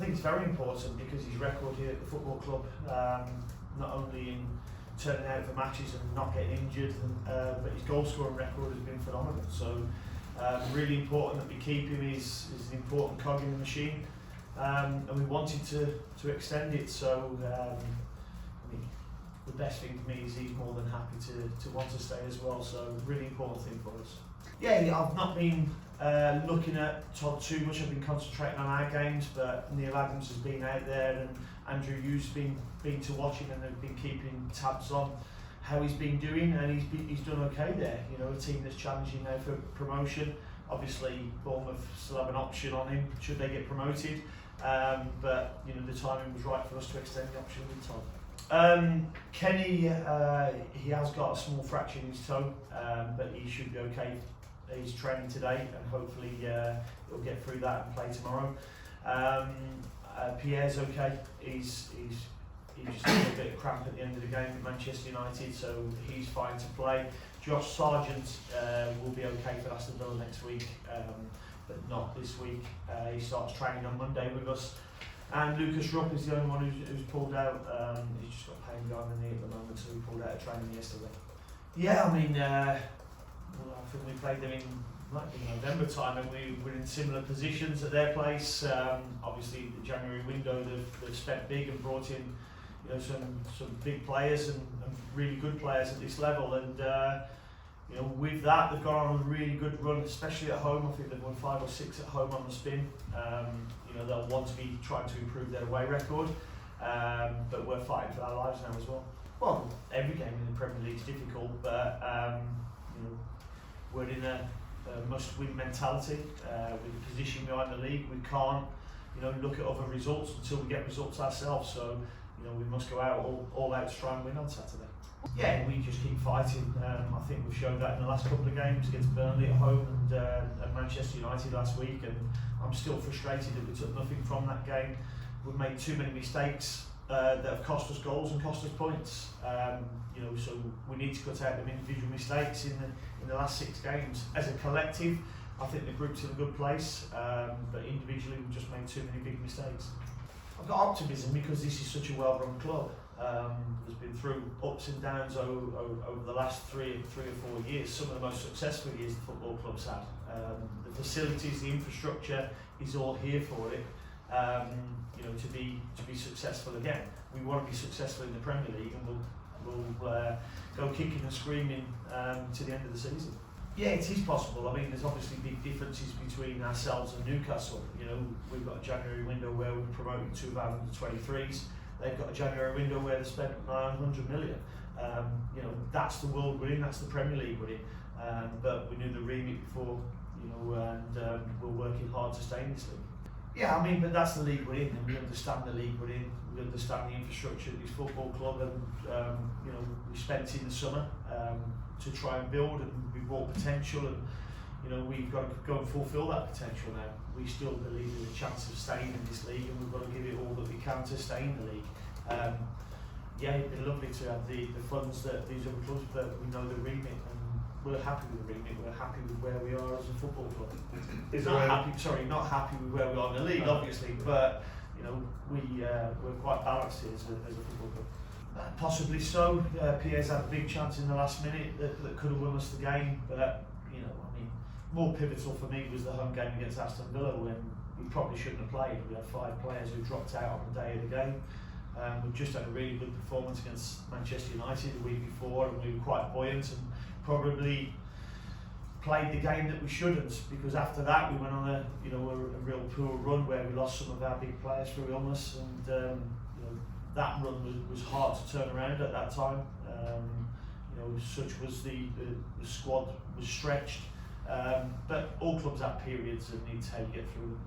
think it's very important because his record here at the football club, not only in turning out for matches and not getting injured, but his goal scoring record has been phenomenal. So really important that we keep him. He's an important cog in the machine, and we wanted to extend it. So I mean, the best thing for me is he's more than happy to want to stay as well. So really important thing for us. Yeah, I've not been looking at Todd too much. I've been concentrating on our games, but Neil Adams has been out there, and Andrew Hughes has been to watch him, and they've been keeping tabs on how he's been doing, and he's done okay there. You know, a team that's challenging now for promotion. Obviously, Bournemouth still have an option on him should they get promoted, but you know the timing was right for us to extend the option with Todd. Kenny, he has got a small fracture in his toe, but he should be okay. He's training today, and hopefully he'll get through that and play tomorrow. Pierre's okay. He's just had a bit of cramp at the end of the game with Manchester United, so he's fine to play. Josh Sargent will be okay for Aston Villa next week, but not this week. He starts training on Monday with us. And Lucas Rupp is the only one who's pulled out. He's just got pain behind the knee at the moment, so he pulled out of training yesterday. Yeah, I mean, well, I think we played them in November time, and we were in similar positions at their place. Obviously, the January window, they've spent big and brought in, you know, some big players and really good players at this level. And you know, with that, they've gone on a really good run, especially at home. I think they've won 5 or 6 at home on the spin. You know, they'll want to be trying to improve their away record, but we're fighting for our lives now as well. Well, every game in the Premier League is difficult, but you know, we're in a must-win mentality. With the position behind the league, we can't, you know, look at other results until we get results ourselves. So, you know, we must go out all out to try and win on Saturday. Yeah, we just keep fighting. I think we've shown that in the last couple of games against Burnley at home and Manchester United last week. And I'm still frustrated that we took nothing from that game. We've made too many mistakes that have cost us goals and cost us points. You know, so we need to cut out them individual mistakes in the last 6 games. As a collective, I think the group's in a good place, but individually we've just made too many big mistakes. I've got optimism because this is such a well-run club. There's been through ups and downs over the last 3 or 4 years. Some of the most successful years the football club's had. The facilities, the infrastructure is all here for it. You know, to be successful again. We want to be successful in the Premier League, and we'll go kicking and screaming to the end of the season. Yeah, it is possible. I mean, there's obviously big differences between ourselves and Newcastle. You know, we've got a January window where we're promoting 2 of our under-23s. They've got a January window where they spent 900 million. You know, that's the world we're in. That's the Premier League we're in. But we knew the remit before, you know, and we're working hard to stay in this league. Yeah, I mean, but that's the league we're in, and we understand the league we're in. We understand the infrastructure of this football club, and you know, we spent in the summer to try and build, and we brought potential, and you know, we've got to go and fulfil that potential now. We still believe there's a chance of staying in this league, and we've got to give it all that we can to stay in the league. Yeah, it'd be lovely to have the funds that these other clubs, but we know the remit, and we're happy with the remit. We're happy with where we are as a football club. Not happy with where we are in the league, obviously, but you know, we're quite balanced here as a football club. Possibly so. Pierre's had a big chance in the last minute that could have won us the game, but you know, I mean, more pivotal for me was the home game against Aston Villa when we probably shouldn't have played. We had 5 players who dropped out on the day of the game. We've just had a really good performance against Manchester United the week before, and we were quite buoyant and probably played the game that we shouldn't, because after that we went on a real poor run where we lost some of our big players through illness, and you know, that run was hard to turn around at that time. You know, such was the squad was stretched, but all clubs have periods, and it's how you get through them.